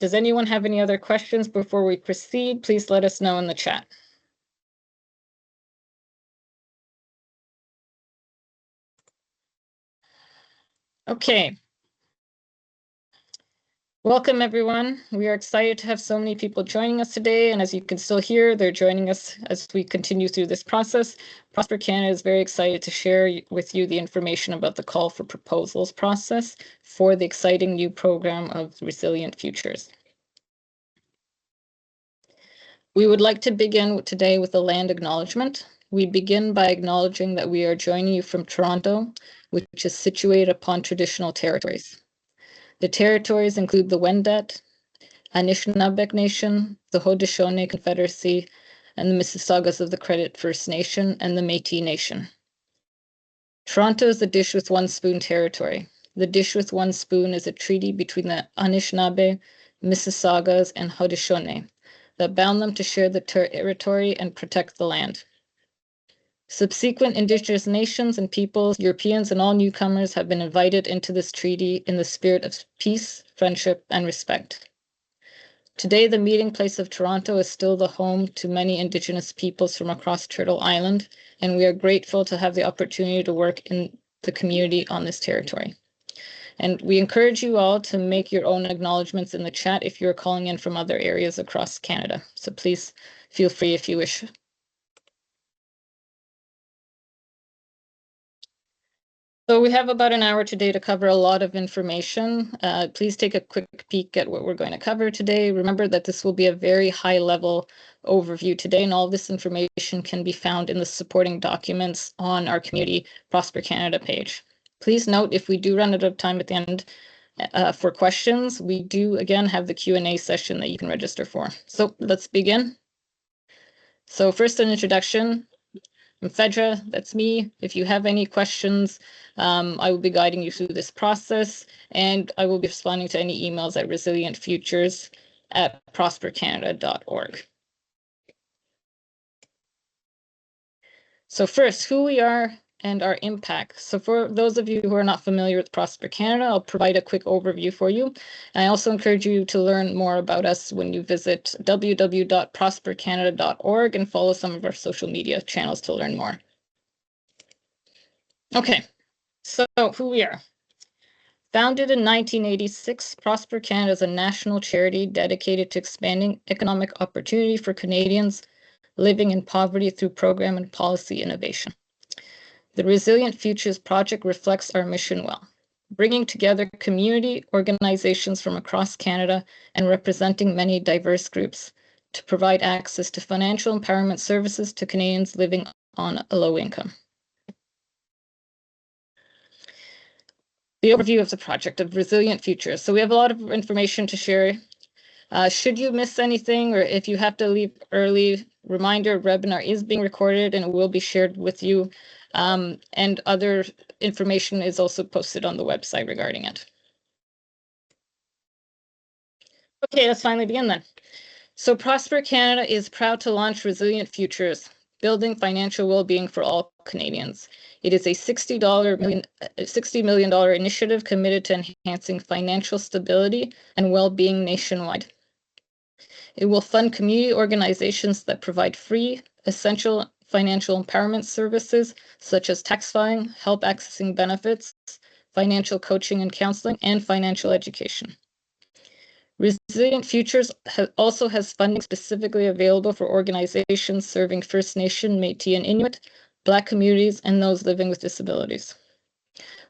Does anyone have any other questions before we proceed? Please let us know in the chat. Okay. Welcome, everyone. We are excited to have so many people joining us today. And as you can still hear, they're joining us as we continue through this process. Prosper Canada is very excited to share with you the information about the call for proposals process for the exciting new program of Resilient Futures. We would like to begin today with a land acknowledgement. We begin by acknowledging that we are joining you from Toronto, which is situated upon traditional territories. The territories include the Wendat, Anishinaabeg Nation, the Haudenosaunee Confederacy, and the Mississaugas of the Credit First Nation and the Métis Nation. Toronto is the dish with one spoon territory. The dish with one spoon is a treaty between the Anishinaabe, Mississaugas, and Haudenosaunee that bound them to share the territory and protect the land. Subsequent Indigenous nations and peoples, Europeans, and all newcomers have been invited into this treaty in the spirit of peace, friendship, and respect. Today, the meeting place of Toronto is still the home to many Indigenous peoples from across Turtle Island, and we are grateful to have the opportunity to work in the community on this territory. And we encourage you all to make your own acknowledgements in the chat if you're calling in from other areas across Canada. So please feel free if you wish. So we have about an hour today to cover a lot of information. Please take a quick peek at what we're going to cover today. Remember that this will be a very high-level overview today, and all this information can be found in the supporting documents on our Community Prosper Canada page. Please note, if we do run out of time at the end for questions, we do, again, have the Q&A session that you can register for. So let's begin. So first, an introduction. I'm Phaedra, that's me. If you have any questions, I will be guiding you through this process, and I will be responding to any emails at resilientfutures@prospercanada.org. So first, who we are and our impact. So for those of you who are not familiar with Prosper Canada, I'll provide a quick overview for you. And I also encourage you to learn more about us when you visit www.prospercanada.org and follow some of our social media channels to learn more. Okay, so who we are. Founded in 1986, Prosper Canada is a national charity dedicated to expanding economic opportunity for Canadians living in poverty through program and policy innovation. The Resilient Futures project reflects our mission well, bringing together community organizations from across Canada and representing many diverse groups to provide access to financial empowerment services to Canadians living on a low income. The overview of the project of Resilient Futures. So we have a lot of information to share. Should you miss anything, or if you have to leave early, reminder, webinar is being recorded and it will be shared with you. And other information is also posted on the website regarding it. Okay, let's finally begin then. So Prosper Canada is proud to launch Resilient Futures, building financial well-being for all Canadians. It is a $60 million initiative committed to enhancing financial stability and well-being nationwide. It will fund community organizations that provide free, essential financial empowerment services such as tax filing, help accessing benefits, financial coaching and counseling, and financial education. Resilient Futures also has funding specifically available for organizations serving First Nation, Métis, and Inuit, Black communities, and those living with disabilities.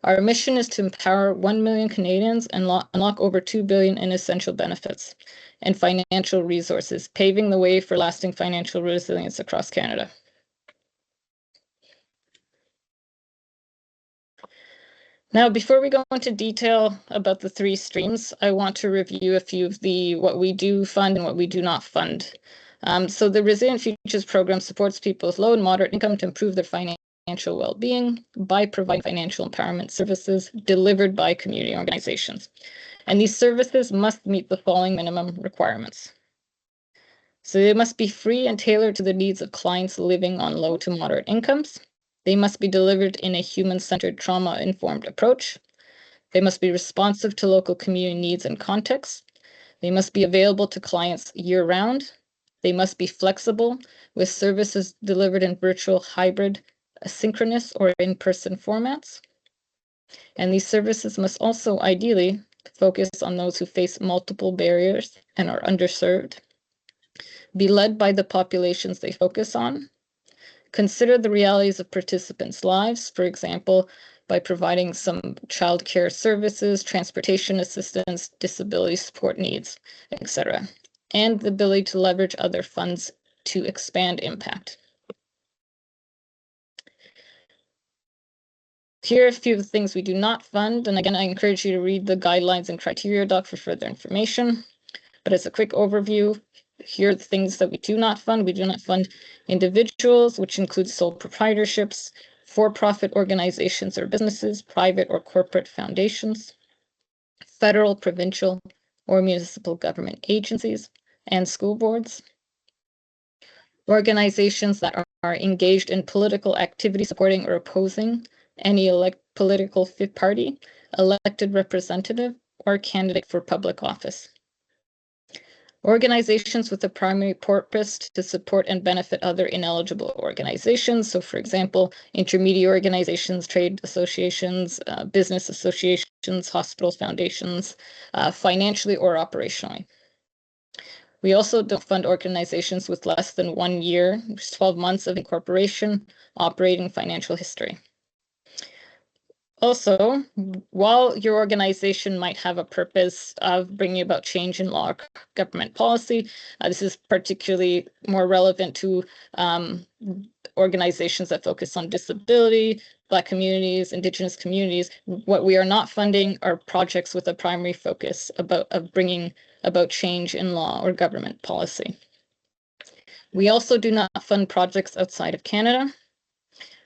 Our mission is to empower 1 million Canadians and unlock over $2 billion in essential benefits and financial resources, paving the way for lasting financial resilience across Canada. Now, before we go into detail about the three streams, I want to review a few of what we do fund and what we do not fund. So the Resilient Futures program supports people with low and moderate income to improve their financial well-being by providing financial empowerment services delivered by community organizations. And these services must meet the following minimum requirements. So they must be free and tailored to the needs of clients living on low to moderate incomes. They must be delivered in a human-centered, trauma-informed approach. They must be responsive to local community needs and contexts. They must be available to clients year-round. They must be flexible, with services delivered in virtual, hybrid, asynchronous, or in-person formats. And these services must also ideally focus on those who face multiple barriers and are underserved, be led by the populations they focus on, consider the realities of participants' lives, for example, by providing some childcare services, transportation assistance, disability support needs, etc., and the ability to leverage other funds to expand impact. Here are a few of the things we do not fund, and again, I encourage you to read the guidelines and criteria doc for further information. But as a quick overview, here are the things that we do not fund. We do not fund individuals, which includes sole proprietorships, for-profit organizations or businesses, private or corporate foundations, federal, provincial, or municipal government agencies, and school boards, organizations that are engaged in political activity supporting or opposing any political party, elected representative, or candidate for public office. Organizations with a primary purpose to support and benefit other ineligible organizations. So, for example, intermediate organizations, trade associations, business associations, hospitals, foundations, financially or operationally. We also don't fund organizations with less than 1 year, 12 months of incorporation, operating financial history. Also, while your organization might have a purpose of bringing about change in law or government policy, this is particularly more relevant to organizations that focus on disability, Black communities, Indigenous communities. What we are not funding are projects with a primary focus of bringing about change in law or government policy. We also do not fund projects outside of Canada.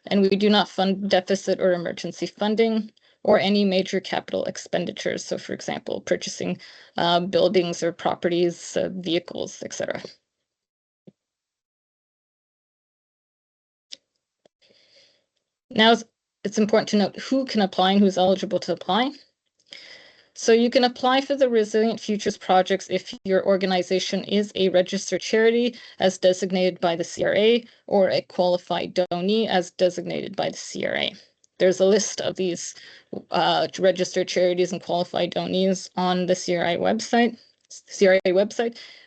And we do not fund deficit or emergency funding or any major capital expenditures. So, for example, purchasing buildings or properties, vehicles, etc. Now, it's important to note who can apply and who's eligible to apply. So you can apply for the Resilient Futures projects if your organization is a registered charity as designated by the CRA or a qualified donee as designated by the CRA. There's a list of these registered charities and qualified donees on the CRA website.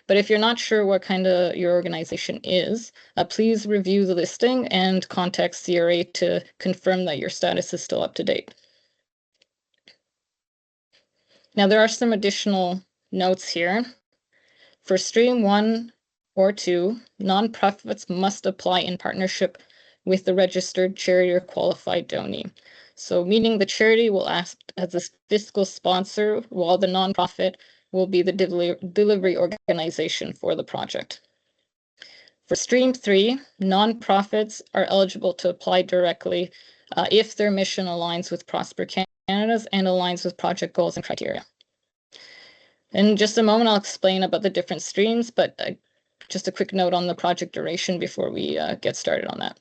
But if you're not sure what kind of your organization is, please review the listing and contact CRA to confirm that your status is still up to date. Now, there are some additional notes here. For Stream 1 or 2, nonprofits must apply in partnership with the registered charity or qualified donee. So, meaning the charity will act as a fiscal sponsor while the nonprofit will be the delivery organization for the project. For Stream 3, nonprofits are eligible to apply directly if their mission aligns with Prosper Canada's and aligns with project goals and criteria. In just a moment, I'll explain about the different streams, but just a quick note on the project duration before we get started on that.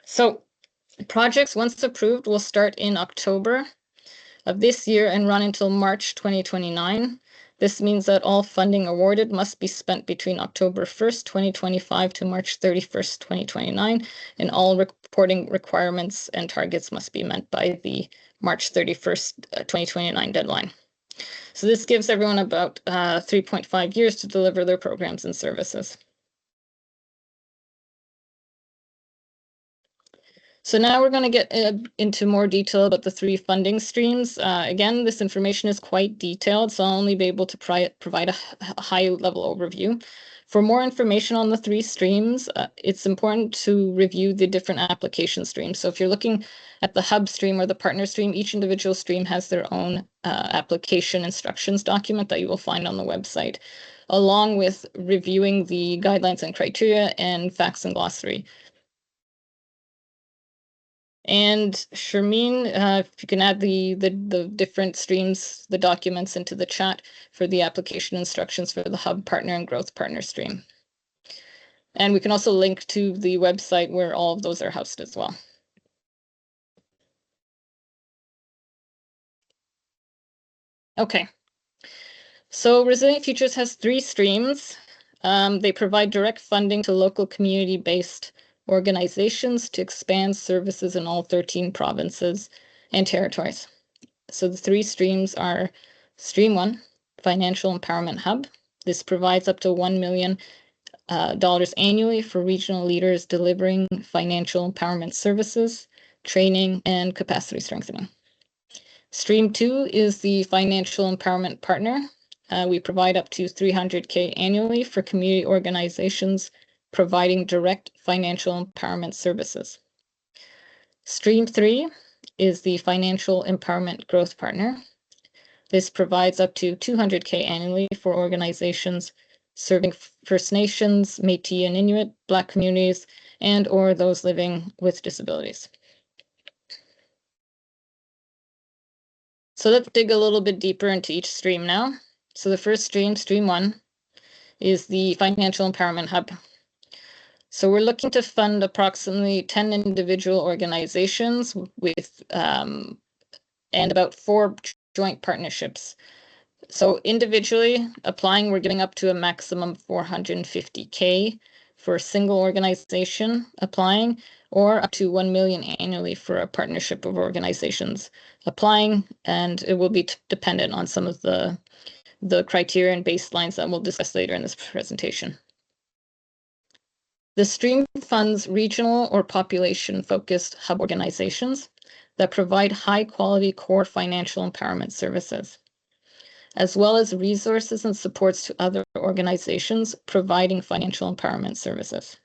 So projects, once approved, will start in October of this year and run until March 2029. This means that all funding awarded must be spent between October 1st, 2025 to March 31st, 2029, and all reporting requirements and targets must be met by the March 31st, 2029 deadline. So this gives everyone about 3.5 years to deliver their programs and services. So now we're going to get into more detail about the 3 funding streams. Again, this information is quite detailed, so I'll only be able to provide a high-level overview. For more information on the 3 streams, it's important to review the different application streams. So if you're looking at the hub stream or the partner stream, each individual stream has their own application instructions document that you will find on the website, along with reviewing the guidelines and criteria and facts and glossary. And Sharmeen, if you can add the different streams, the documents into the chat for the application instructions for the Hub Partner and Growth Partner stream. And we can also link to the website where all of those are housed as well. Okay. So Resilient Futures has 3 streams. They provide direct funding to local community-based organizations to expand services in all 13 provinces and territories. So the 3 streams are Stream 1, Financial Empowerment Hub. This provides up to $1 million annually for regional leaders delivering financial empowerment services, training, and capacity strengthening. Stream 2 is the Financial Empowerment Partner. We provide up to $300K annually for community organizations providing direct financial empowerment services. Stream 3 is the Financial Empowerment Growth Partner. This provides up to $200K annually for organizations serving First Nations, Métis and Inuit, Black communities, and or those living with disabilities. So let's dig a little bit deeper into each stream now. So the first stream, Stream 1, is the Financial Empowerment Hub. So we're looking to fund approximately 10 individual organizations with and about 4 joint partnerships. So individually applying, we're getting up to a maximum of $450K for a single organization applying, or up to $1 million annually for a partnership of organizations applying, and it will be dependent on some of the criteria and baselines that we'll discuss later in this presentation. The stream funds regional or population-focused hub organizations that provide high-quality core financial empowerment services, as well as resources and supports to other organizations providing financial empowerment services.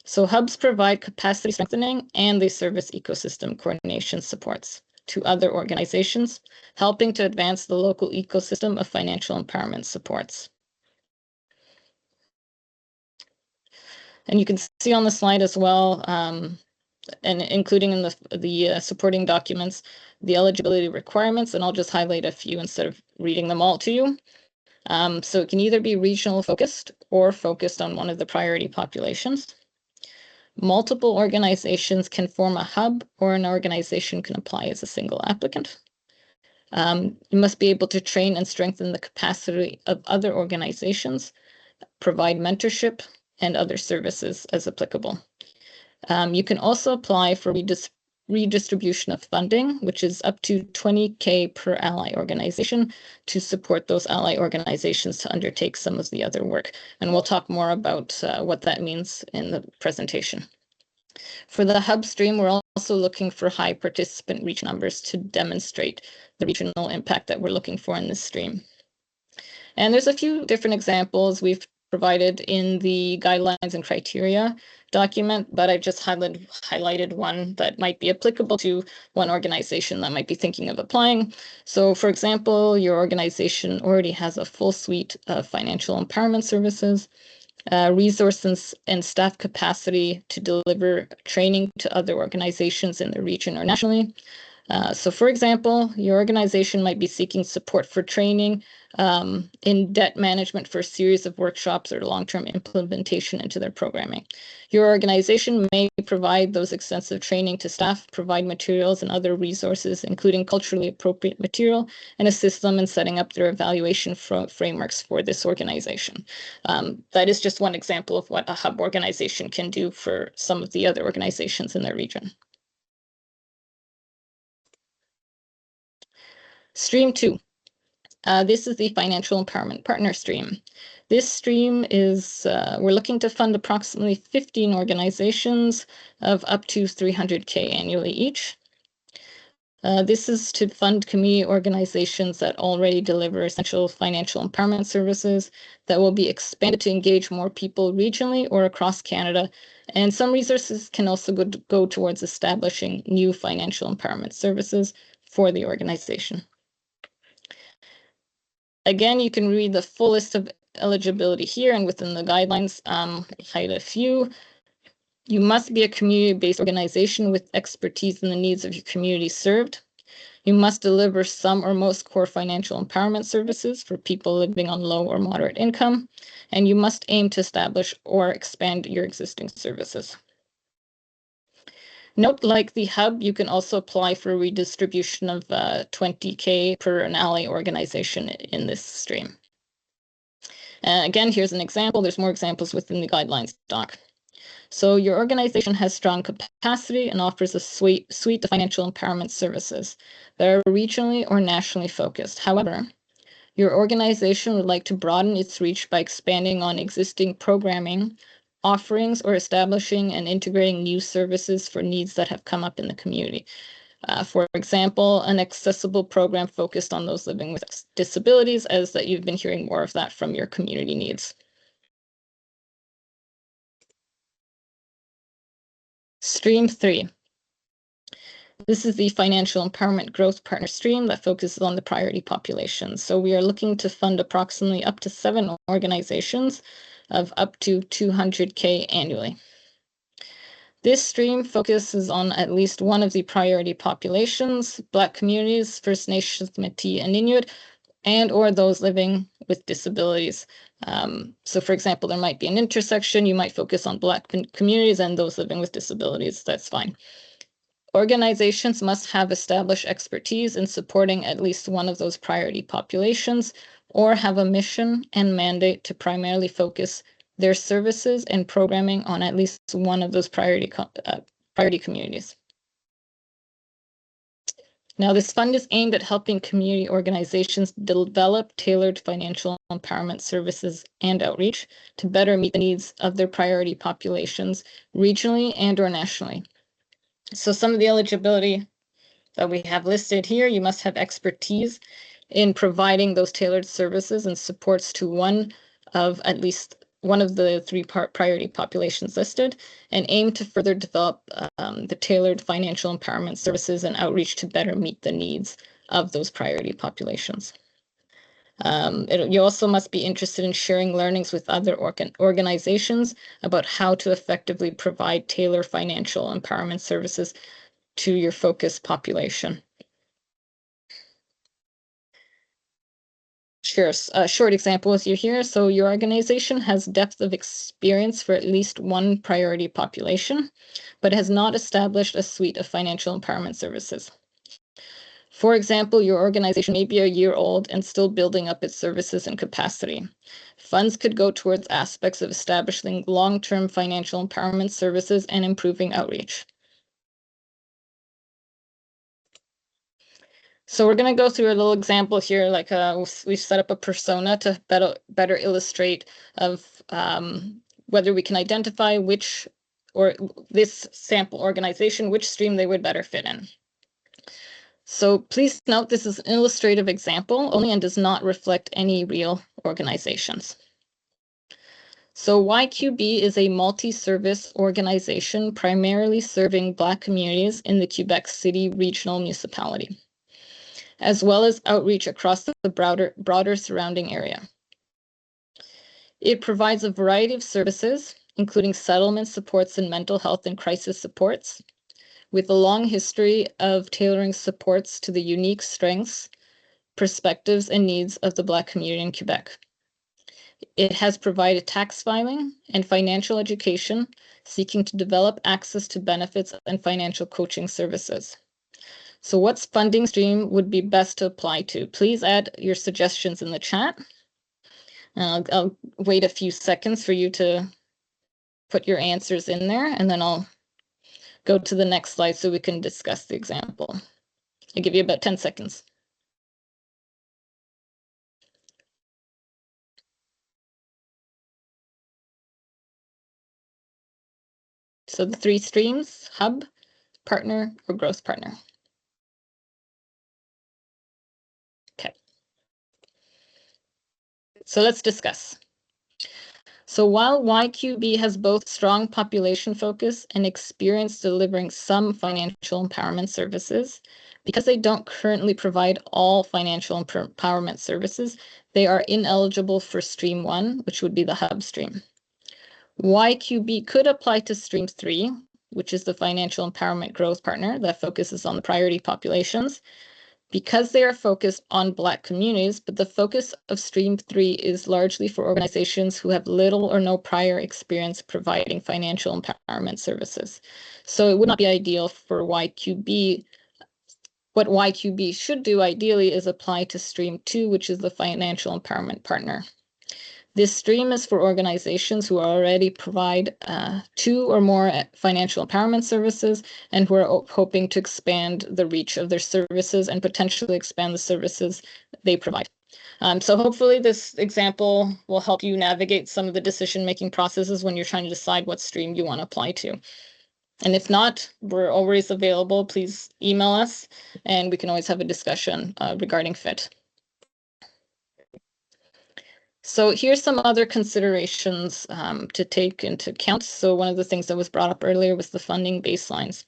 So hubs provide capacity strengthening and they service ecosystem coordination supports to other organizations, helping to advance the local ecosystem of financial empowerment supports. And you can see on the slide as well, and including in the supporting documents, the eligibility requirements, and I'll just highlight a few instead of reading them all to you. So it can either be regional focused or focused on one of the priority populations. Multiple organizations can form a hub, or an organization can apply as a single applicant. You must be able to train and strengthen the capacity of other organizations, provide mentorship, and other services as applicable. You can also apply for redistribution of funding, which is up to $20K per ally organization to support those ally organizations to undertake some of the other work. And we'll talk more about what that means in the presentation. For the hub stream, we're also looking for high participant reach numbers to demonstrate the regional impact that we're looking for in this stream. And there's a few different examples we've provided in the guidelines and criteria document, but I've just highlighted one that might be applicable to one organization that might be thinking of applying. So for example, your organization already has a full suite of financial empowerment services, resources and staff capacity to deliver training to other organizations in the region or nationally. So for example, your organization might be seeking support for training in debt management for a series of workshops or long-term implementation into their programming. Your organization may provide those extensive training to staff, provide materials and other resources, including culturally appropriate material, and assist them in setting up their evaluation frameworks for this organization. That is just one example of what a hub organization can do for some of the other organizations in their region. Stream 2. This is the Financial Empowerment Partner stream. This stream is, we're looking to fund approximately 15 organizations of up to $300K annually each. This is to fund community organizations that already deliver essential financial empowerment services that will be expanded to engage more people regionally or across Canada. And some resources can also go towards establishing new financial empowerment services for the organization. Again, you can read the full list of eligibility here and within the guidelines, highlight a few. You must be a community-based organization with expertise in the needs of your community served. You must deliver some or most core financial empowerment services for people living on low or moderate income, and you must aim to establish or expand your existing services. Note, like the hub, you can also apply for a redistribution of 20K per an ally organization in this stream. Again, here's an example. There's more examples within the guidelines doc. So your organization has strong capacity and offers a suite of financial empowerment services that are regionally or nationally focused. However, your organization would like to broaden its reach by expanding on existing programming offerings or establishing and integrating new services for needs that have come up in the community. For example, an accessible program focused on those living with disabilities, as that you've been hearing more of that from your community needs. Stream 3. This is the Financial Empowerment Growth Partner stream that focuses on the priority populations. So we are looking to fund approximately up to 7 organizations of up to 200K annually. This stream focuses on at least one of the priority populations: Black communities, First Nations, Métis, and Inuit, and or those living with disabilities. So for example, there might be an intersection. You might focus on Black communities and those living with disabilities. That's fine. Organizations must have established expertise in supporting at least one of those priority populations, or have a mission and mandate to primarily focus their services and programming on at least one of those priority communities. Now, this fund is aimed at helping community organizations develop tailored financial empowerment services and outreach to better meet the needs of their priority populations regionally and or nationally. So some of the eligibility that we have listed here: you must have expertise in providing those tailored services and supports to one of at least one of the 3 priority populations listed, and aim to further develop the tailored financial empowerment services and outreach to better meet the needs of those priority populations. You also must be interested in sharing learnings with other organizations about how to effectively provide tailored financial empowerment services to your focus population. Sure. A short example is here. So your organization has depth of experience for at least one priority population, but has not established a suite of financial empowerment services. For example, your organization may be a year old and still building up its services and capacity. Funds could go towards aspects of establishing long-term financial empowerment services and improving outreach. So we're going to go through a little example here, like we've set up a persona to better illustrate of whether we can identify which, or this sample organization, which stream they would better fit in. So please note, this is an illustrative example only and does not reflect any real organizations. So YQB is a multi-service organization primarily serving Black communities in the Quebec City Regional Municipality, as well as outreach across the broader surrounding area. It provides a variety of services, including settlement supports and mental health and crisis supports, with a long history of tailoring supports to the unique strengths, perspectives, and needs of the Black community in Quebec. It has provided tax filing and financial education, seeking to develop access to benefits and financial coaching services. So what funding stream would be best to apply to? Please add your suggestions in the chat. I'll wait a few seconds for you to put your answers in there, and then I'll go to the next slide so we can discuss the example. I'll give you about 10 seconds. So the 3 streams: hub, partner, or growth partner. Okay. So let's discuss. So while YQB has both strong population focus and experience delivering some financial empowerment services, because they don't currently provide all financial empowerment services, they are ineligible for Stream 1, which would be the hub stream. YQB could apply to Stream 3, which is the Financial Empowerment Growth Partner that focuses on the priority populations, Because they are focused on Black communities, but the focus of Stream 3 is largely for organizations who have little or no prior experience providing financial empowerment services. So it would not be ideal for YQB. What YQB should do ideally is apply to Stream 2, which is the financial empowerment partner. This stream is for organizations who already provide 2 or more financial empowerment services and who are hoping to expand the reach of their services and potentially expand the services they provide. So hopefully this example will help you navigate some of the decision-making processes when you're trying to decide what stream you want to apply to. And if not, we're always available. Please email us and we can always have a discussion regarding fit. So here's some other considerations to take into account. So one of the things that was brought up earlier was the funding baselines.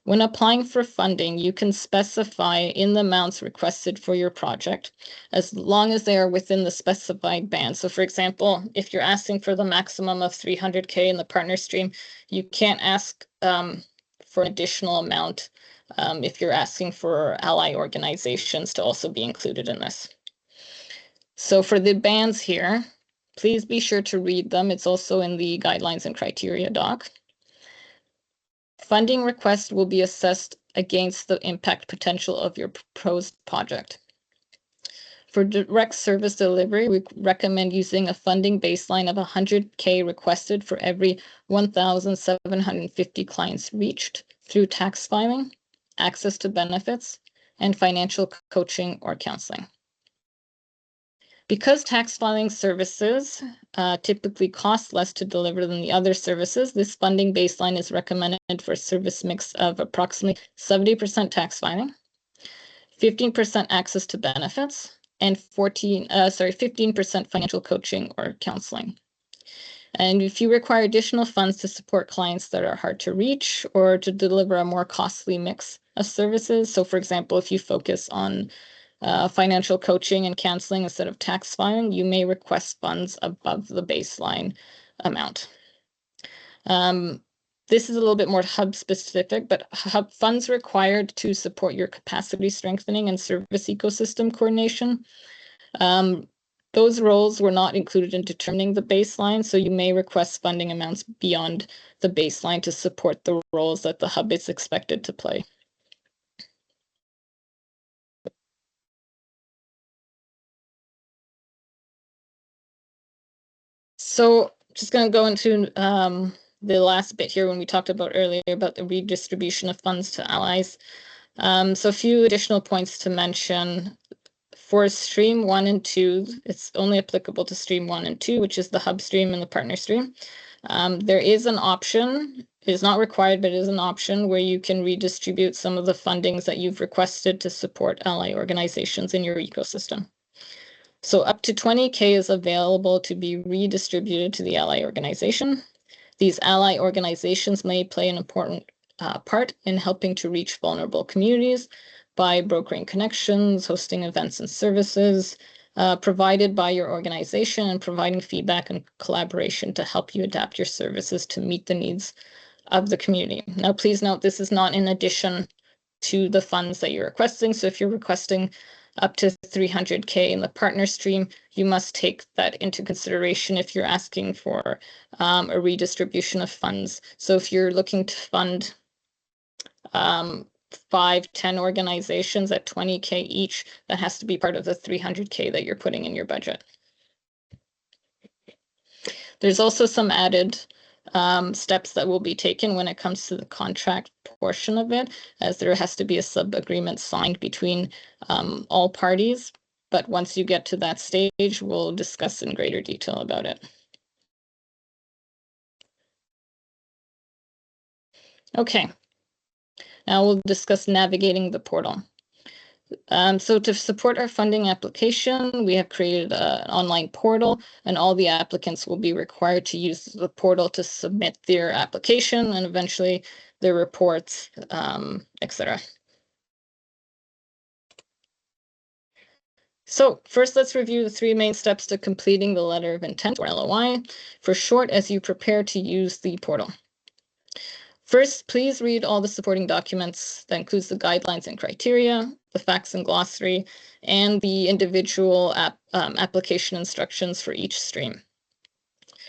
When applying for funding, you can specify in the amounts requested for your project, as long as they are within the specified band. So for example, if you're asking for the maximum of 300K in the partner stream, you can't ask for an additional amount if you're asking for ally organizations to also be included in this. So for the bands here, please be sure to read them. It's also in the guidelines and criteria doc. Funding request will be assessed against the impact potential of your proposed project. For direct service delivery, we recommend using a funding baseline of 100K requested for every 1,750 clients reached through tax filing, access to benefits, and financial coaching or counseling. Because tax filing services typically cost less to deliver than the other services, this funding baseline is recommended for a service mix of approximately 70% tax filing, 15% access to benefits, and 15% financial coaching or counseling. And if you require additional funds to support clients that are hard to reach or to deliver a more costly mix of services, so for example, if you focus on financial coaching and counseling instead of tax filing, you may request funds above the baseline amount. This is a little bit more hub specific, but hub funds required to support your capacity strengthening and service ecosystem coordination. Those roles were not included in determining the baseline, so you may request funding amounts beyond the baseline to support the roles that the hub is expected to play. So just going to go into the last bit here when we talked about earlier about the redistribution of funds to allies. So a few additional points to mention. For stream 1 and 2, it's only applicable to stream 1 and 2, which is the hub stream and the partner stream. There is an option, it is not required, but it is an option where you can redistribute some of the fundings that you've requested to support ally organizations in your ecosystem. So up to 20K is available to be redistributed to the ally organization. These ally organizations may play an important part in helping to reach vulnerable communities by brokering connections, hosting events and services provided by your organization, and providing feedback and collaboration to help you adapt your services to meet the needs of the community. Now, please note, this is not in addition to the funds that you're requesting. So if you're requesting up to 300K in the partner stream, you must take that into consideration if you're asking for a redistribution of funds. So if you're looking to fund 5-10 organizations at 20K each, that has to be part of the 300K that you're putting in your budget. There's also some added steps that will be taken when it comes to the contract portion of it, as there has to be a sub-agreement signed between all parties. But once you get to that stage, we'll discuss in greater detail about it. Okay, now we'll discuss navigating the portal. So to support our funding application, we have created an online portal, and all the applicants will be required to use the portal to submit their application and eventually their reports, etc. So first, let's review the 3 main steps to completing the letter of intent, or LOI, for short, as you prepare to use the portal. First, please read all the supporting documents. That includes the guidelines and criteria, the facts and glossary, and the individual application instructions for each stream,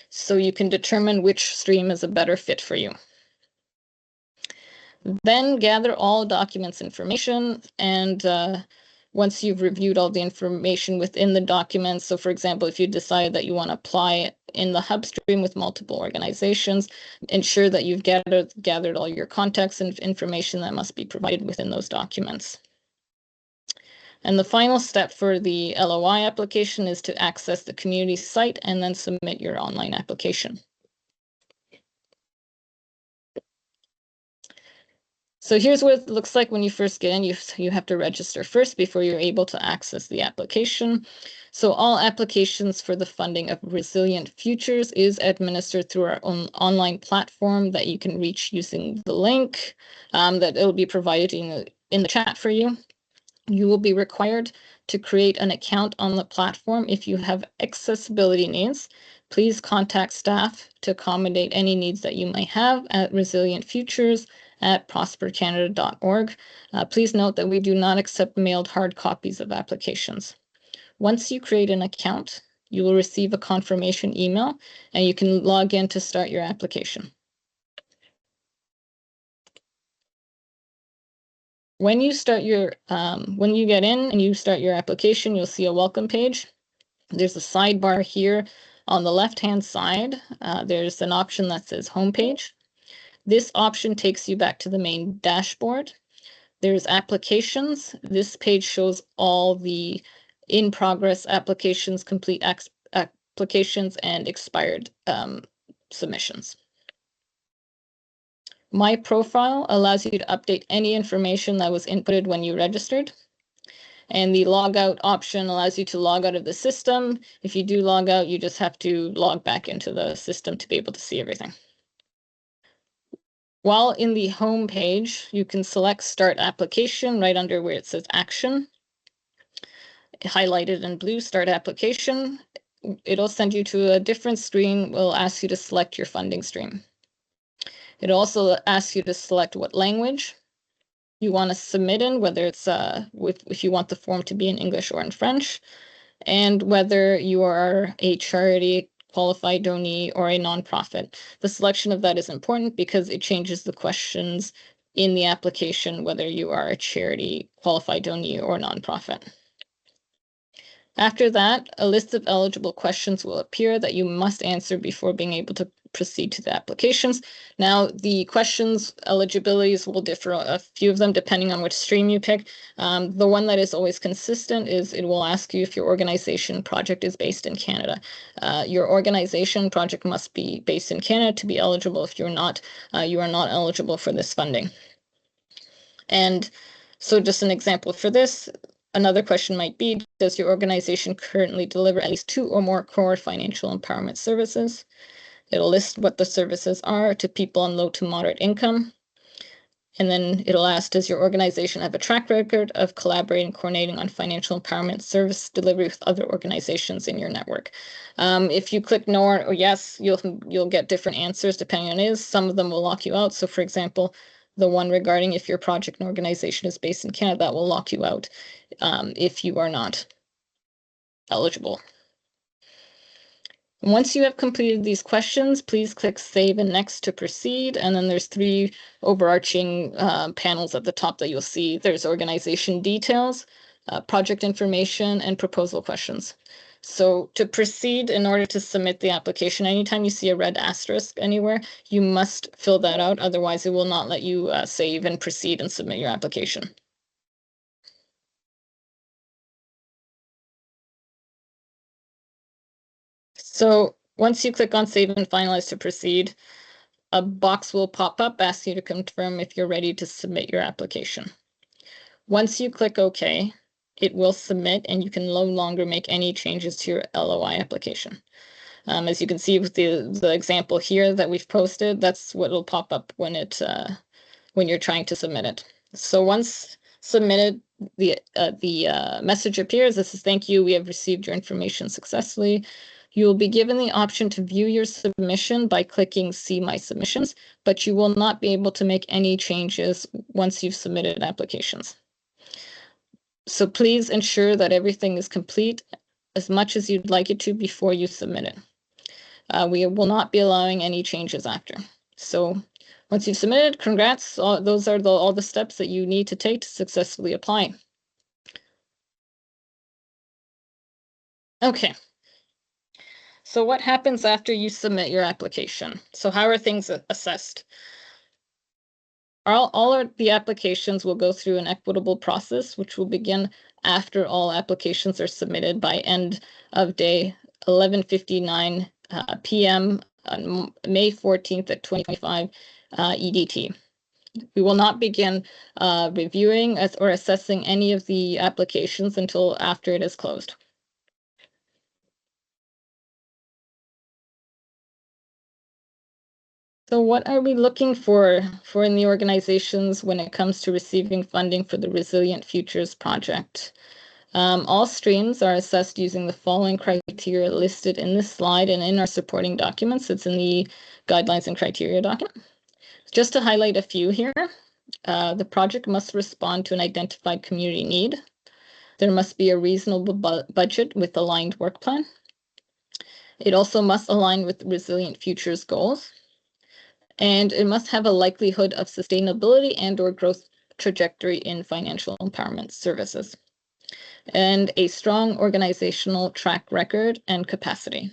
so you can determine which stream is a better fit for you. Then gather all documents information, and once you've reviewed all the information within the documents, so for example, if you decide that you want to apply in the hub stream with multiple organizations, ensure that you've gathered all your context and information that must be provided within those documents. And the final step for the LOI application is to access the community site and then submit your online application. So here's what it looks like when you first get in. You have to register first before you're able to access the application. So all applications for the funding of Resilient Futures is administered through our own online platform that you can reach using the link that it'll be provided in the chat for you. You will be required to create an account on the platform. If you have accessibility needs, please contact staff to accommodate any needs that you might have at Resilient Futures at prospercanada.org. Please note that we do not accept mailed hard copies of applications. Once you create an account, you will receive a confirmation email and you can log in to start your application. When you start your, when you get in and you start your application, you'll see a welcome page. There's a sidebar here on the left-hand side. There's an option that says homepage. This option takes you back to the main dashboard. There's applications. This page shows all the in-progress applications, complete applications, and expired submissions. My profile allows you to update any information that was inputted when you registered. And the logout option allows you to log out of the system. If you do log out, you just have to log back into the system to be able to see everything. While in the home page, you can select Start Application right under where it says Action. Highlighted in blue, Start Application. It'll send you to a different screen. Will ask you to select your funding stream. It also asks you to select what language you want to submit in, whether it's if you want the form to be in English or in French, and whether you are a charity, qualified donee, or a nonprofit. The selection of that is important because it changes the questions in the application, whether you are a charity, qualified donee, or nonprofit. After that, a list of eligible questions will appear that you must answer before being able to proceed to the applications. Now, the questions eligibilities will differ, a few of them, depending on which stream you pick. The one that is always consistent is it will ask you if your organization project is based in Canada. Your organization project must be based in Canada to be eligible. If you're not, you are not eligible for this funding. And so just an example for this, another question might be, does your organization currently deliver at least 2 or more core financial empowerment services? It'll list what the services are to people on low to moderate income. And then it'll ask, does your organization have a track record of collaborating and coordinating on financial empowerment service delivery with other organizations in your network? If you click no or yes, you'll get different answers depending on it is. Some of them will lock you out. So for example, the one regarding if your project and organization is based in Canada, that will lock you out if you are not eligible. Once you have completed these questions, please click Save and Next to proceed. And then there's 3 overarching panels at the top that you'll see. There's organization details, project information, and proposal questions. So to proceed, in order to submit the application, anytime you see a red asterisk anywhere, you must fill that out. Otherwise, it will not let you save and proceed and submit your application. So once you click on Save and Finalize to proceed, a box will pop up asking you to confirm if you're ready to submit your application. Once you click OK, it will submit and you can no longer make any changes to your LOI application. As you can see with the example here that we've posted, that's what will pop up when you're trying to submit it. So once submitted, the message appears. This is thank you. We have received your information successfully. You will be given the option to view your submission by clicking See My Submissions, but you will not be able to make any changes once you've submitted applications. So please ensure that everything is complete as much as you'd like it to before you submit it. We will not be allowing any changes after. So once you've submitted, congrats. Those are all the steps that you need to take to successfully apply. Okay. So what happens after you submit your application? So how are things assessed? All of the applications will go through an equitable process, which will begin after all applications are submitted by end of day 11:59 p.m. on May 14th at 2025 EDT. We will not begin reviewing or assessing any of the applications until after it is closed. So what are we looking for in the organizations when it comes to receiving funding for the Resilient Futures project? All streams are assessed using the following criteria listed in this slide and in our supporting documents. It's in the guidelines and criteria document. Just to highlight a few here, the project must respond to an identified community need. There must be a reasonable budget with aligned work plan. It also must align with Resilient Futures goals. And it must have a likelihood of sustainability and/or growth trajectory in financial empowerment services, and a strong organizational track record and capacity.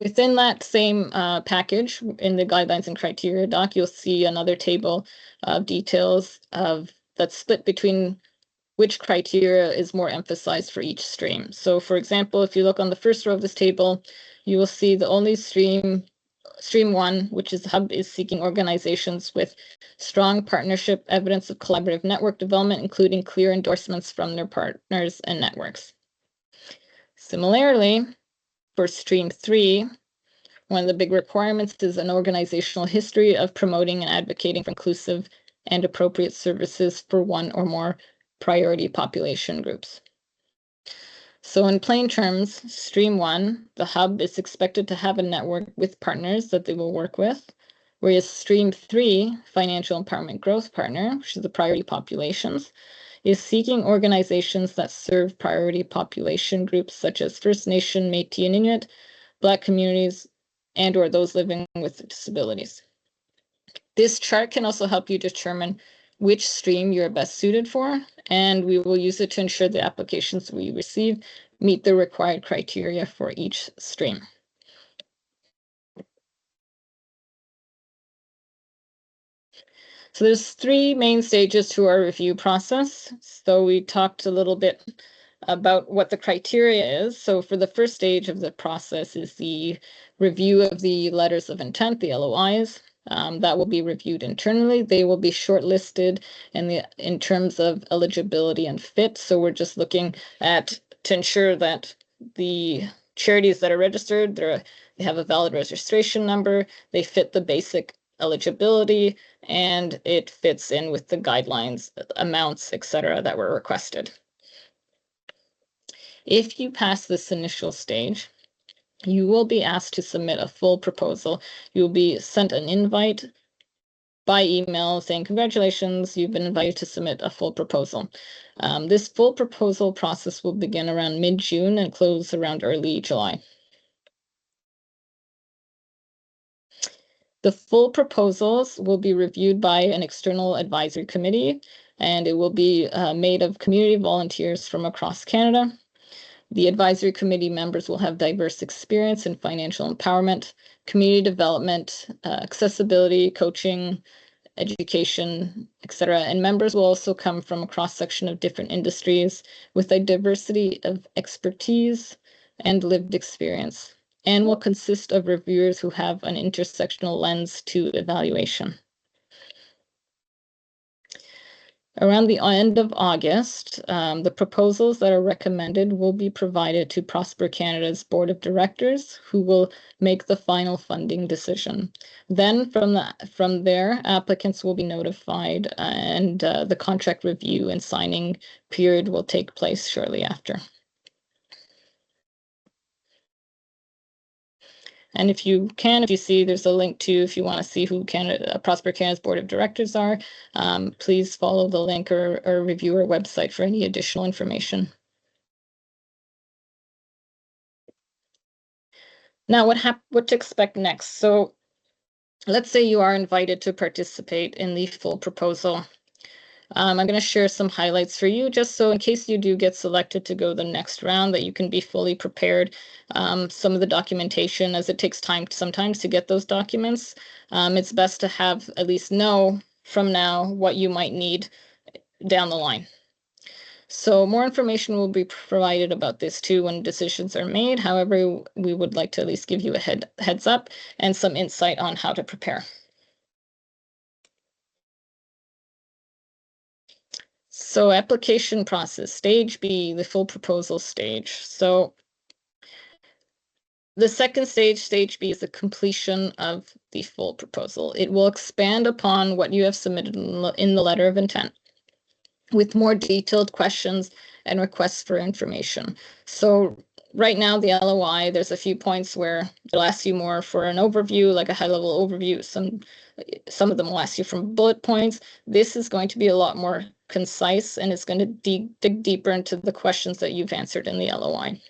Within that same package, in the guidelines and criteria doc, you'll see another table of details that's split between which criteria is more emphasized for each stream. So for example, if you look on the first row of this table, you will see the only stream 1, which is Hub, is seeking organizations with strong partnership evidence of collaborative network development, including clear endorsements from their partners and networks. Similarly, for stream 3, one of the big requirements is an organizational history of promoting and advocating for inclusive and appropriate services for one or more priority population groups. So in plain terms, stream 1, the Hub is expected to have a network with partners that they will work with, whereas stream 3, Financial Empowerment Growth Partner, which is the priority populations, is seeking organizations that serve priority population groups such as First Nation, Métis and Inuit, Black communities, and/or those living with disabilities. This chart can also help you determine which stream you're best suited for, and we will use it to ensure the applications we receive meet the required criteria for each stream. So there's 3 main stages to our review process. So we talked a little bit about what the criteria is. So for the first stage of the process is the review of the letters of intent, the LOIs. That will be reviewed internally. They will be shortlisted in terms of eligibility and fit. So we're just looking at to ensure that the charities that are registered, they have a valid registration number, they fit the basic eligibility, and it fits in with the guidelines, amounts, etc., that were requested. If you pass this initial stage, you will be asked to submit a full proposal. You'll be sent an invite by email saying, congratulations, you've been invited to submit a full proposal. This full proposal process will begin around mid-June and close around early July. The full proposals will be reviewed by an external advisory committee, and it will be made of community volunteers from across Canada. The advisory committee members will have diverse experience in financial empowerment, community development, accessibility, coaching, education, etc. And members will also come from a cross-section of different industries with a diversity of expertise and lived experience, and will consist of reviewers who have an intersectional lens to evaluation. Around the end of August, the proposals that are recommended will be provided to Prosper Canada's Board of Directors, who will make the final funding decision. Then from there, applicants will be notified, and the contract review and signing period will take place shortly after. And if you see, there's a link to, if you want to see who Prosper Canada's Board of Directors are, please follow the link or review our website for any additional information. Now, what to expect next? So let's say you are invited to participate in the full proposal. I'm going to share some highlights for you, just so in case you do get selected to go the next round, that you can be fully prepared. Some of the documentation, as it takes time sometimes to get those documents, it's best to have at least know from now what you might need down the line. So more information will be provided about this too when decisions are made. However, we would like to at least give you a heads up and some insight on how to prepare. So application process, stage B, the full proposal stage. So the second stage, stage B, is the completion of the full proposal. It will expand upon what you have submitted in the letter of intent, with more detailed questions and requests for information. So right now, the LOI, there's a few points where it'll ask you more for an overview, like a high-level overview. Some of them will ask you from bullet points. This is going to be a lot more concise, and it's going to dig deeper into the questions that you've answered in the LOI.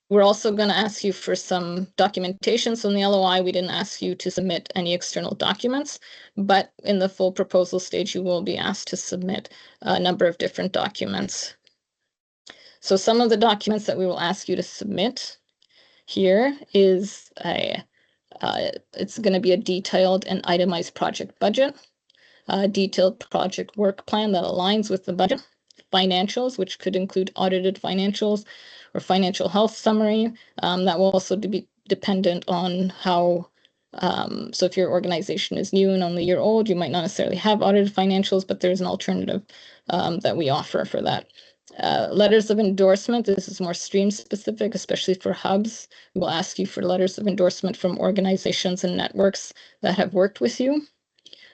We're also going to ask you for some documentation. So in the LOI, we didn't ask you to submit any external documents, but in the full proposal stage, you will be asked to submit a number of different documents. So some of the documents that we will ask you to submit here is it's going to be a detailed and itemized project budget, a detailed project work plan that aligns with the budget, financials, which could include audited financials or financial health summary. That will also be dependent on how, so if your organization is new and only a year old, you might not necessarily have audited financials, but there's an alternative that we offer for that. Letters of endorsement, this is more stream specific, especially for hubs. We'll ask you for letters of endorsement from organizations and networks that have worked with you.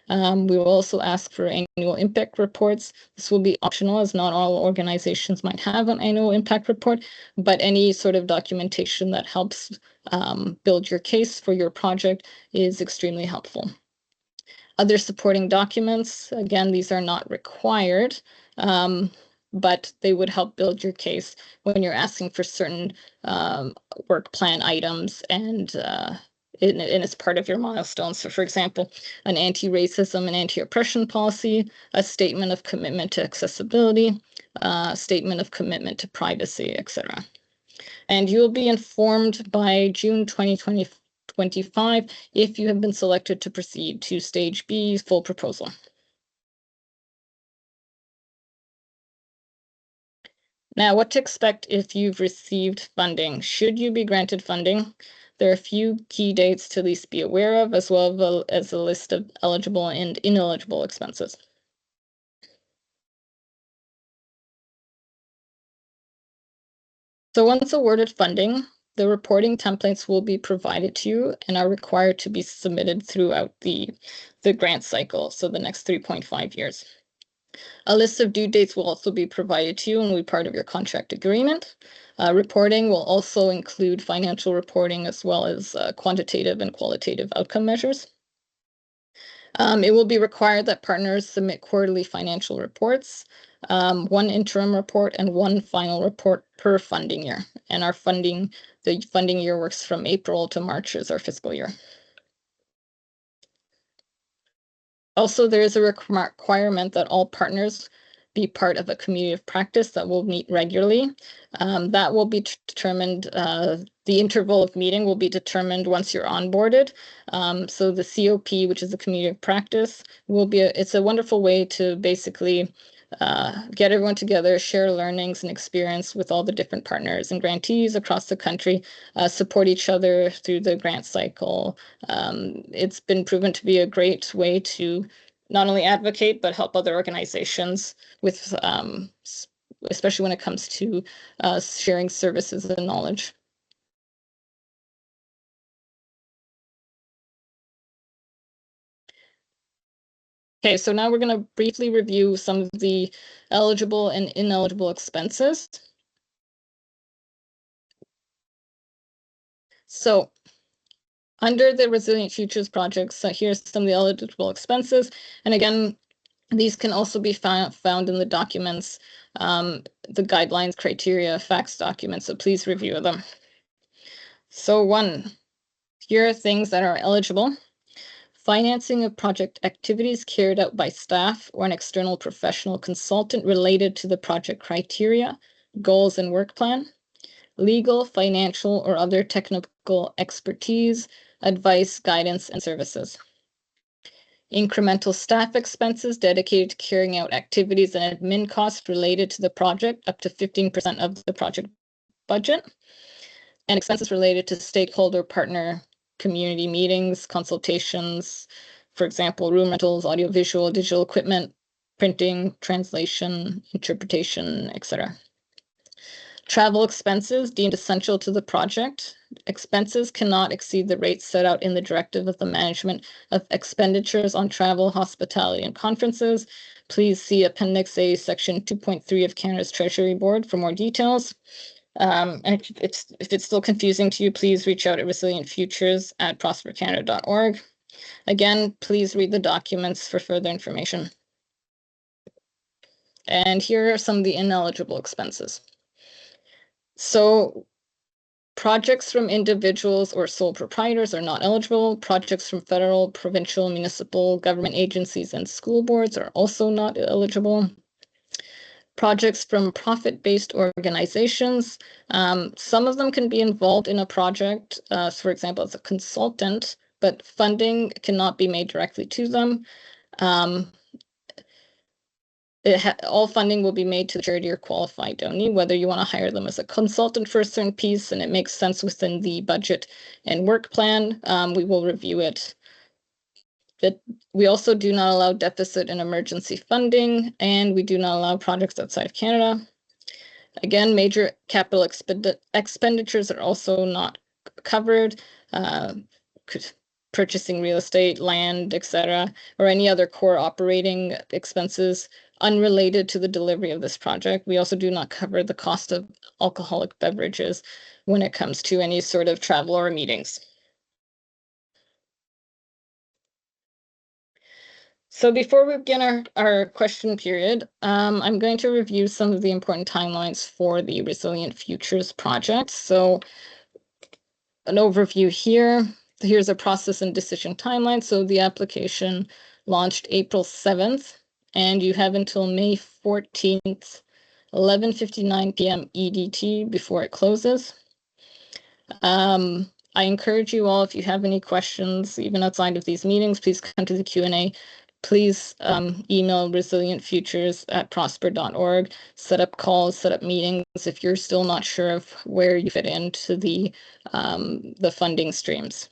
We will also ask for annual impact reports. This will be optional, as not all organizations might have an annual impact report, but any sort of documentation that helps build your case for your project is extremely helpful. Other supporting documents, again, these are not required, but they would help build your case when you're asking for certain work plan items and as part of your milestones. So for example, an anti-racism and anti-oppression policy, a statement of commitment to accessibility, a statement of commitment to privacy, etc. And you'll be informed by June 2025 if you have been selected to proceed to stage B, full proposal. Now, what to expect if you've received funding? Should you be granted funding? There are a few key dates to at least be aware of, as well as a list of eligible and ineligible expenses. So once awarded funding, the reporting templates will be provided to you and are required to be submitted throughout the grant cycle, so the next 3.5 years. A list of due dates will also be provided to you and will be part of your contract agreement. Reporting will also include financial reporting as well as quantitative and qualitative outcome measures. It will be required that partners submit quarterly financial reports, one interim report and one final report per funding year. And the funding year works from April to March is our fiscal year. Also, there is a requirement that all partners be part of a community of practice that will meet regularly. That will be determined, the interval of meeting will be determined once you're onboarded. So the COP, which is the community of practice, it's a wonderful way to basically get everyone together, share learnings and experience with all the different partners and grantees across the country, support each other through the grant cycle. It's been proven to be a great way to not only advocate, but help other organizations with, especially when it comes to sharing services and knowledge. Okay, so now we're going to briefly review some of the eligible and ineligible expenses. So under the Resilient Futures projects, here's some of the eligible expenses. And again, these can also be found in the documents, the guidelines, criteria, facts documents, so please review them. So 1, here are things that are eligible. Financing of project activities carried out by staff or an external professional consultant related to the project criteria, goals, and work plan. Legal, financial, or other technical expertise, advice, guidance, and services. Incremental staff expenses dedicated to carrying out activities and admin costs related to the project, up to 15% of the project budget. And expenses related to stakeholder partner community meetings, consultations, for example, room rentals, audiovisual, digital equipment, printing, translation, interpretation, etc. Travel expenses deemed essential to the project. Expenses cannot exceed the rates set out in the directive of the management of expenditures on travel, hospitality, and conferences. Please see Appendix A, Section 2.3 of Canada's Treasury Board for more details. And if it's still confusing to you, please reach out at resilientfutures@prospercanada.org. Again, please read the documents for further information. And here are some of the ineligible expenses. So projects from individuals or sole proprietors are not eligible. Projects from federal, provincial, municipal government agencies and school boards are also not eligible. Projects from profit-based organizations, some of them can be involved in a project, for example, as a consultant, but funding cannot be made directly to them. All funding will be made to the charity or qualified donee, whether you want to hire them as a consultant for a certain piece and it makes sense within the budget and work plan, we will review it. But we also do not allow deficit and emergency funding, and we do not allow projects outside of Canada. Again, major capital expenditures are also not covered. Purchasing real estate, land, etc., or any other core operating expenses unrelated to the delivery of this project. We also do not cover the cost of alcoholic beverages when it comes to any sort of travel or meetings. So before we begin our question period, I'm going to review some of the important timelines for the Resilient Futures project. So an overview here. Here's a process and decision timeline. So the application launched April 7th, and you have until May 14th, 11:59 p.m. EDT before it closes. I encourage you all, if you have any questions, even outside of these meetings, please come to the Q&A. Please email resilientfutures@prosper.org, set up calls, set up meetings if you're still not sure of where you fit into the funding streams.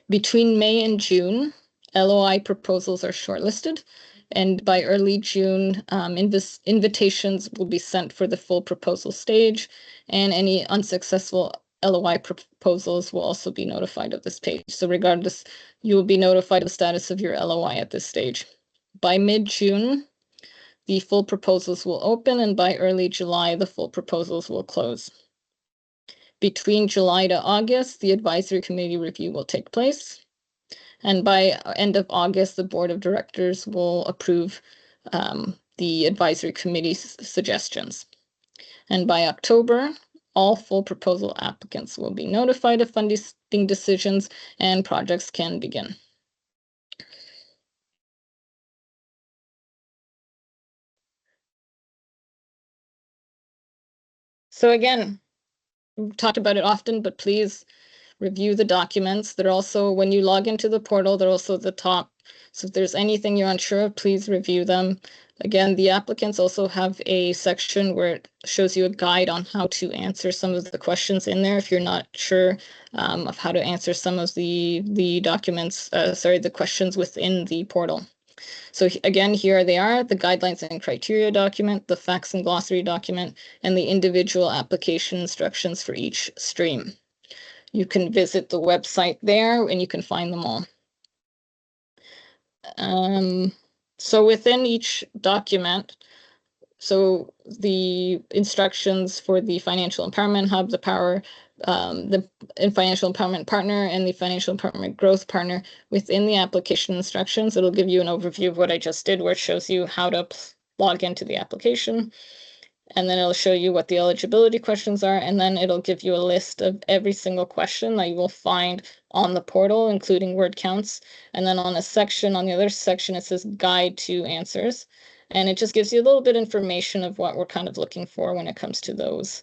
Between May and June, LOI proposals are shortlisted, and by early June, invitations will be sent for the full proposal stage, and any unsuccessful LOI proposals will also be notified of this page. So regardless, you will be notified of the status of your LOI at this stage. By mid-June, the full proposals will open, and by early July, the full proposals will close. Between July to August, the advisory committee review will take place. And by end of August, the board of directors will approve the advisory committee's suggestions. And by October, all full proposal applicants will be notified of funding decisions and projects can begin. So again, we've talked about it often, but please review the documents. They're also, when you log into the portal, they're also at the top. So if there's anything you're unsure of, please review them. Again, the applicants also have a section where it shows you a guide on how to answer some of the questions in there if you're not sure of how to answer some of the documents, the questions within the portal. So again, here they are, the guidelines and criteria document, the facts and glossary document, and the individual application instructions for each stream. You can visit the website there and you can find them all. So within each document, so the instructions for the Financial Empowerment Hub, the Financial Empowerment Partner, and the Financial Empowerment Growth Partner, within the application instructions, it'll give you an overview of what I just did, where it shows you how to log into the application. And then it'll show you what the eligibility questions are, and then it'll give you a list of every single question that you will find on the portal, including word counts. And then on the other section, it says guide to answers. And it just gives you a little bit of information of what we're kind of looking for when it comes to those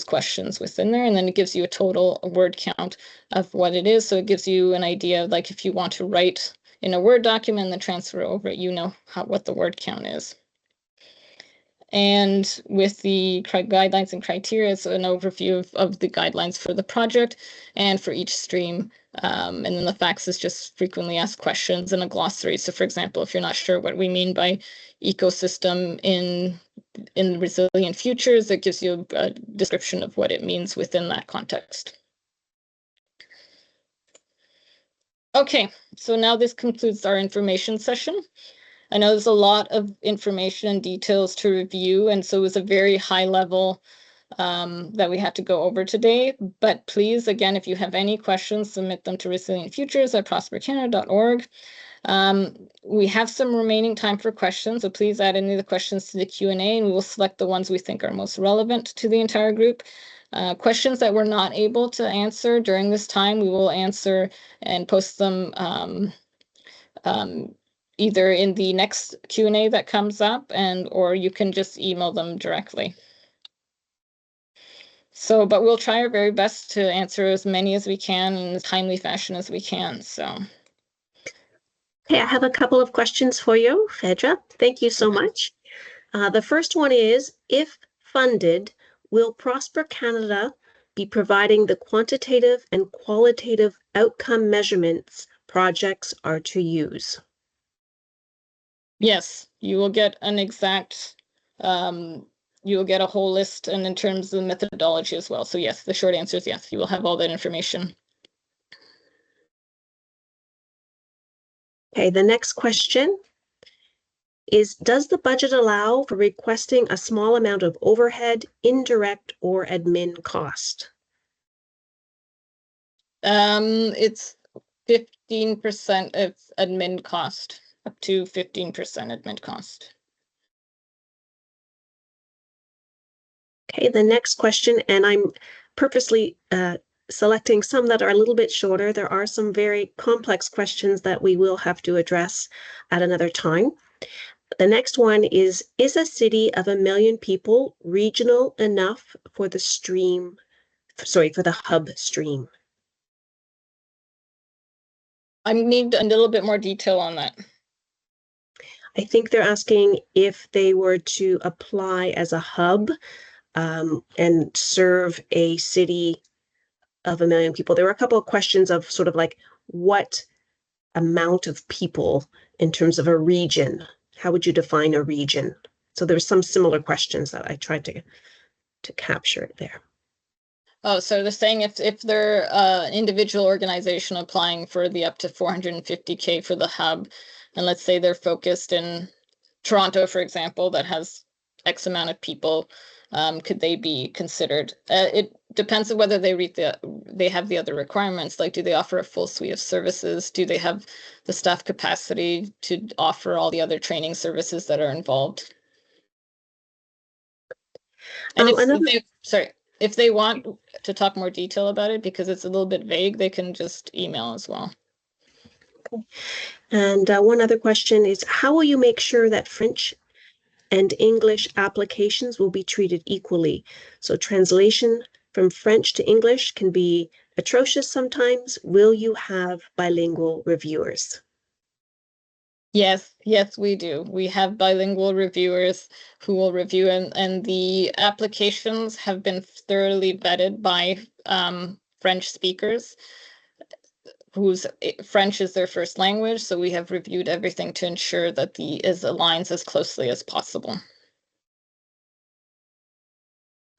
questions within there. And then it gives you a total word count of what it is. So it gives you an idea of, like, if you want to write in a Word document and then transfer over it, you know what the word count is. And with the guidelines and criteria, it's an overview of the guidelines for the project and for each stream. And then the facts is just frequently asked questions and a glossary. So for example, if you're not sure what we mean by ecosystem in resilient futures, it gives you a description of what it means within that context. Okay, so now this concludes our information session. I know there's a lot of information and details to review, and so it was a very high level that we had to go over today. But please, again, if you have any questions, submit them to resilientfutures@prospercanada.org. We have some remaining time for questions, so please add any of the questions to the Q&A, and we will select the ones we think are most relevant to the entire group. Questions that we're not able to answer during this time, we will answer and post them either in the next Q&A that comes up, or you can just email them directly. So, but we'll try our very best to answer as many as we can in a timely fashion as we can, so. Okay, I have a couple of questions for you, Phaedra. Thank you so much. The first one is, if funded, will Prosper Canada be providing the quantitative and qualitative outcome measurements projects are to use? Yes, you will get an exact, you will get a whole list, and in terms of the methodology as well. So yes, the short answer is yes, you will have all that information. Okay, the next question is, does the budget allow for requesting a small amount of overhead, indirect, or admin cost? It's 15% of admin cost, up to 15% admin cost. Okay, the next question, and I'm purposely selecting some that are a little bit shorter. There are some very complex questions that we will have to address at another time. The next one is a city of 1 million people regional enough for the hub stream? I need a little bit more detail on that. I think they're asking if they were to apply as a hub and serve a city of 1 million people. There were a couple of questions of sort of like what amount of people in terms of a region. How would you define a region? So there's some similar questions that I tried to capture it there. Oh, so they're saying if they're an individual organization applying for the up to 450K for the hub, and let's say they're focused in Toronto, for example, that has X amount of people, could they be considered? It depends on whether they have the other requirements. Like, do they offer a full suite of services? Do they have the staff capacity to offer all the other training services that are involved? And if they want to talk more detail about it, because it's a little bit vague, they can just email as well. Okay. And one other question is, how will you make sure that French and English applications will be treated equally? So translation from French to English can be atrocious sometimes. Will you have bilingual reviewers? Yes, we do. We have bilingual reviewers who will review, and the applications have been thoroughly vetted by French speakers. whose French is their first language. So we have reviewed everything to ensure that is aligns as closely as possible.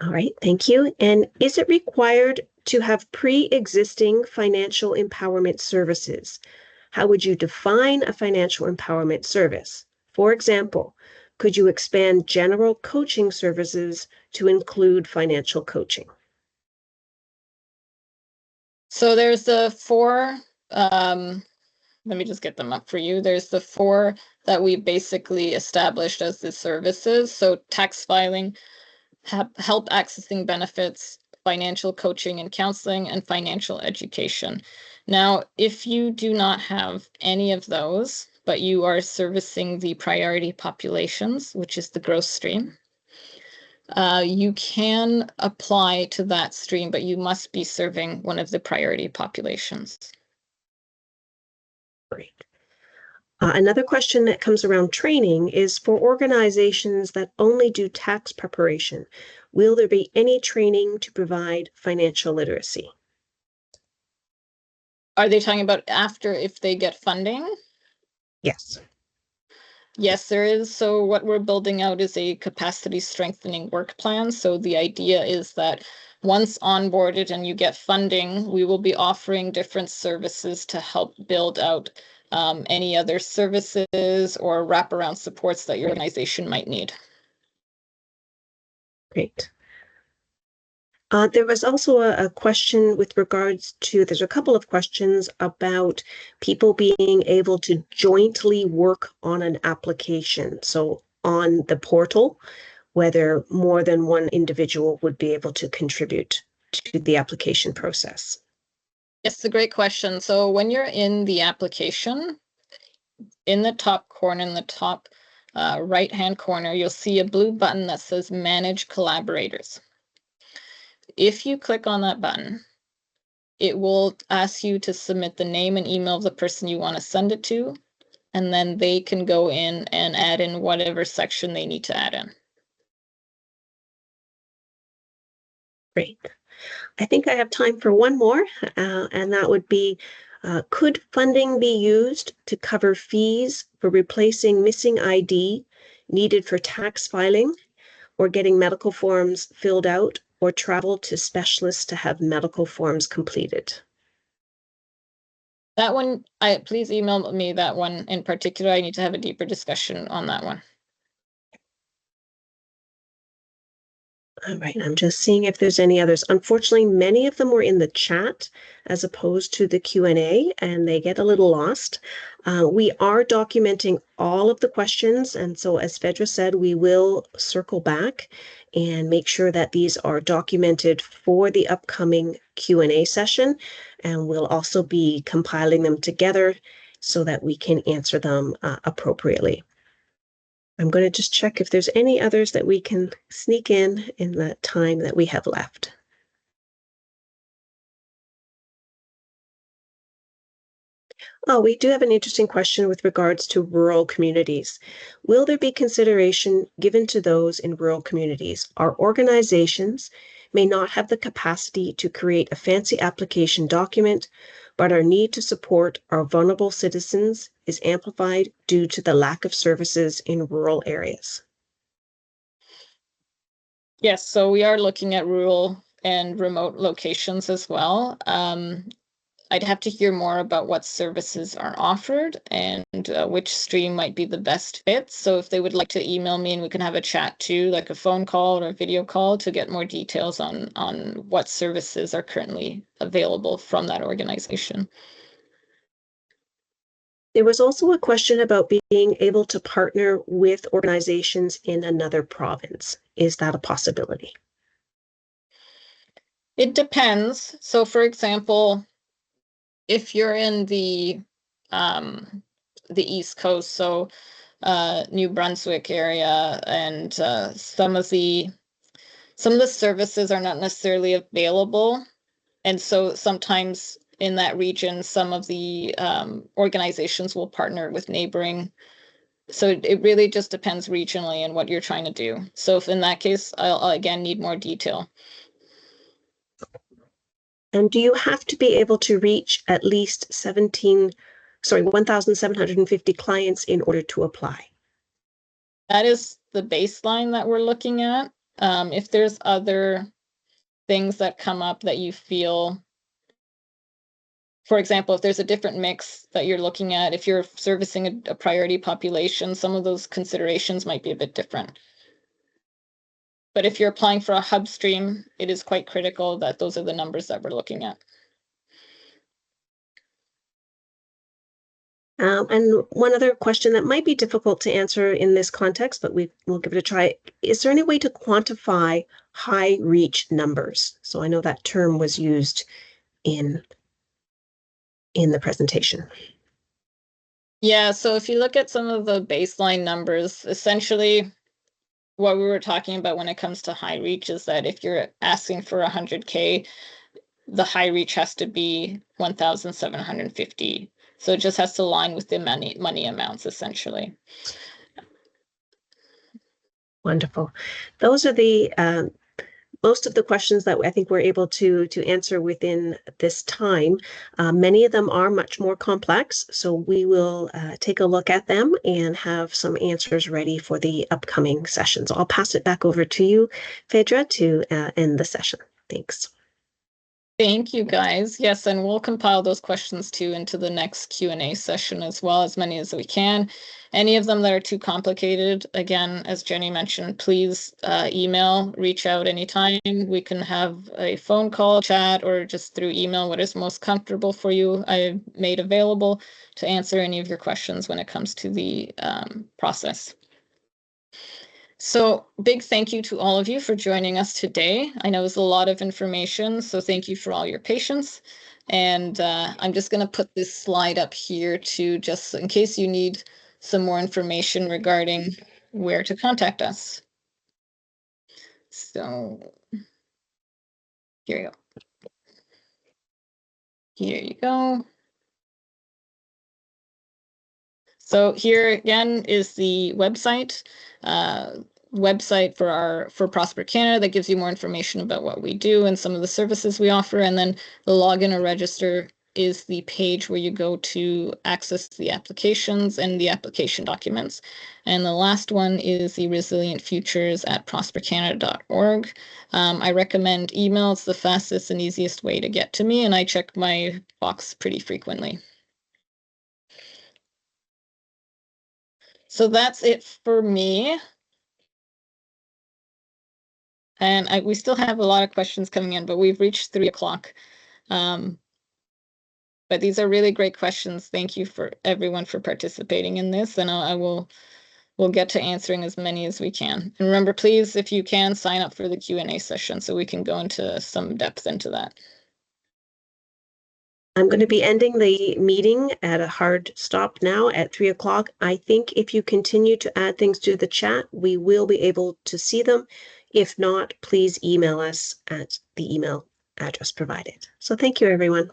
All right, thank you. And is it required to have pre-existing financial empowerment services? How would you define a financial empowerment service? For example, could you expand general coaching services to include financial coaching? So there's the four, let me just get them up for you. There's the four that we basically established as the services. So tax filing, help accessing benefits, financial coaching and counseling, and financial education. Now, if you do not have any of those, but you are servicing the priority populations, which is the growth stream, you can apply to that stream, but you must be serving one of the priority populations. Great. Another question that comes around training is for organizations that only do tax preparation. Will there be any training to provide financial literacy? Are they talking about after if they get funding? Yes. Yes, there is. So what we're building out is a capacity strengthening work plan. So the idea is that once onboarded and you get funding, we will be offering different services to help build out any other services or wraparound supports that your organization might need. Great. There was also a question with regards to, there's a couple of questions about people being able to jointly work on an application. So on the portal, whether more than one individual would be able to contribute to the application process. Yes, it's a great question. So when you're in the application, in the top corner, in the top right-hand corner, you'll see a blue button that says Manage Collaborators. If you click on that button, it will ask you to submit the name and email of the person you want to send it to, and then they can go in and add in whatever section they need to add in. Great. I think I have time for one more, and that would be, could funding be used to cover fees for replacing missing ID needed for tax filing or getting medical forms filled out or travel to specialists to have medical forms completed? That one, please email me that one in particular. I need to have a deeper discussion on that one. All right, I'm just seeing if there's any others. Unfortunately, many of them were in the chat as opposed to the Q&A, and they get a little lost. We are documenting all of the questions, and so as Phaedra said, we will circle back and make sure that these are documented for the upcoming Q&A session, and we'll also be compiling them together so that we can answer them appropriately. I'm going to just check if there's any others that we can sneak in the time that we have left. Oh, we do have an interesting question with regards to rural communities. Will there be consideration given to those in rural communities? Our organizations may not have the capacity to create a fancy application document, but our need to support our vulnerable citizens is amplified due to the lack of services in rural areas. Yes, so we are looking at rural and remote locations as well. I'd have to hear more about what services are offered and which stream might be the best fit. So if they would like to email me and we can have a chat too, like a phone call or a video call to get more details on what services are currently available from that organization. There was also a question about being able to partner with organizations in another province. Is that a possibility? It depends. So for example, if you're in the East Coast, so New Brunswick area, and some of the services are not necessarily available, and so sometimes in that region, some of the organizations will partner with neighboring. So it really just depends regionally and what you're trying to do. So if in that case, I'll again need more detail. And do you have to be able to reach at least 1,750 clients in order to apply? That is the baseline that we're looking at. If there's other things that come up that you feel, for example, if there's a different mix that you're looking at, if you're servicing a priority population, some of those considerations might be a bit different. But if you're applying for a hub stream, it is quite critical that those are the numbers that we're looking at. And one other question that might be difficult to answer in this context, but we'll give it a try. Is there any way to quantify high reach numbers? So I know that term was used in the presentation. Yeah, so if you look at some of the baseline numbers, essentially what we were talking about when it comes to high reach is that if you're asking for 100K, the high reach has to be 1,750. So it just has to align with the money amounts, essentially. Wonderful. Those are the most of the questions that I think we're able to answer within this time. Many of them are much more complex, so we will take a look at them and have some answers ready for the upcoming sessions. I'll pass it back over to you, Phaedra, to end the session. Thanks. Thank you, guys. Yes, and we'll compile those questions too into the next Q&A session as well, as many as we can. Any of them that are too complicated, again, as Jenny mentioned, please email, reach out anytime. We can have a phone call, chat, or just through email, what is most comfortable for you. I've made available to answer any of your questions when it comes to the process. So big thank you to all of you for joining us today. I know it was a lot of information, so thank you for all your patience. And I'm just going to put this slide up here to just in case you need some more information regarding where to contact us. So here you go. Here you go. So here again is the website. Website for Prosper Canada that gives you more information about what we do and some of the services we offer. And then the login or register is the page where you go to access the applications and the application documents. And the last one is the Resilient Futures at prospercanada.org. I recommend email. It's the fastest and easiest way to get to me, and I check my box pretty frequently. So that's it for me. And we still have a lot of questions coming in, but we've reached 3 o'clock. But these are really great questions. Thank you for everyone for participating in this, and we'll get to answering as many as we can. And remember, please, if you can, sign up for the Q&A session so we can go into some depth into that. I'm going to be ending the meeting at a hard stop now at 3 o'clock. I think if you continue to add things to the chat, we will be able to see them. If not, please email us at the email address provided. So thank you, everyone.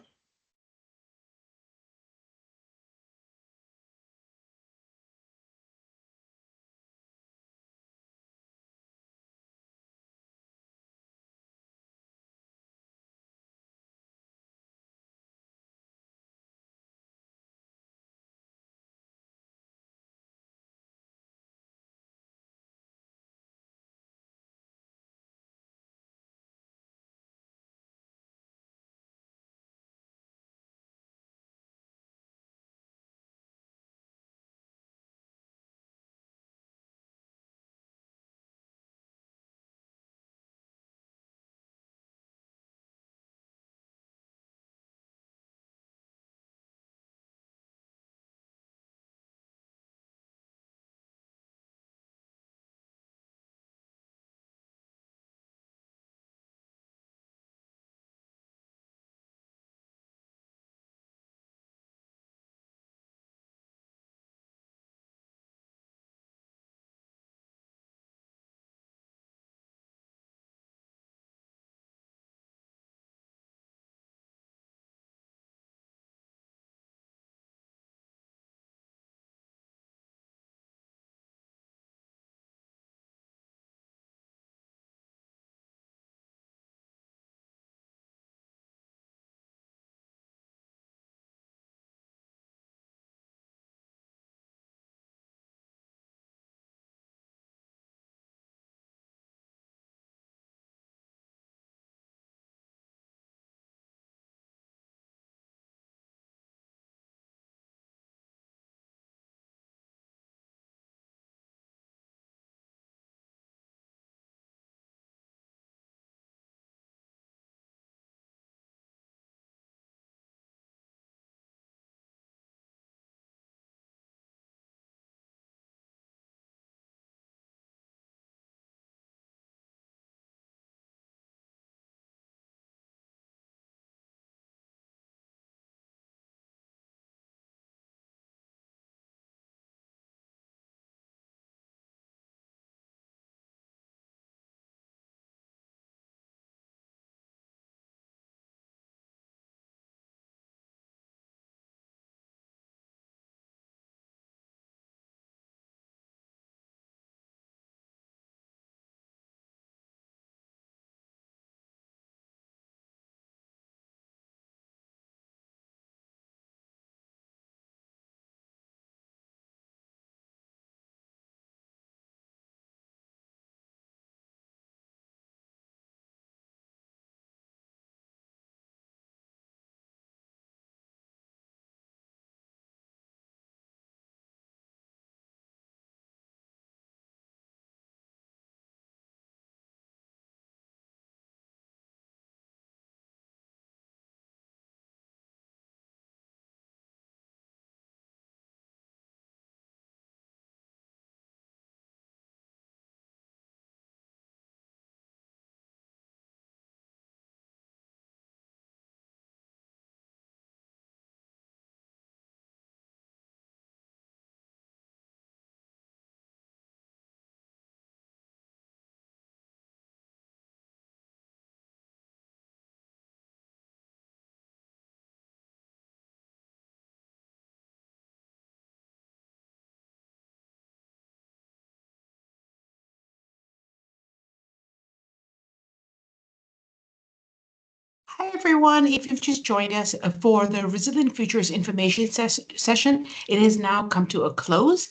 Hi, everyone. If you've just joined us for the Resilient Futures information session, it has now come to a close.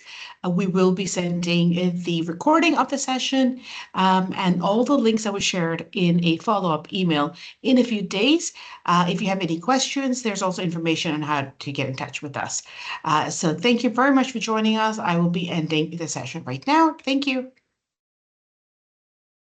We will be sending the recording of the session and all the links that were shared in a follow-up email in a few days. If you have any questions, there's also information on how to get in touch with us. So thank you very much for joining us. I will be ending the session right now. Thank you.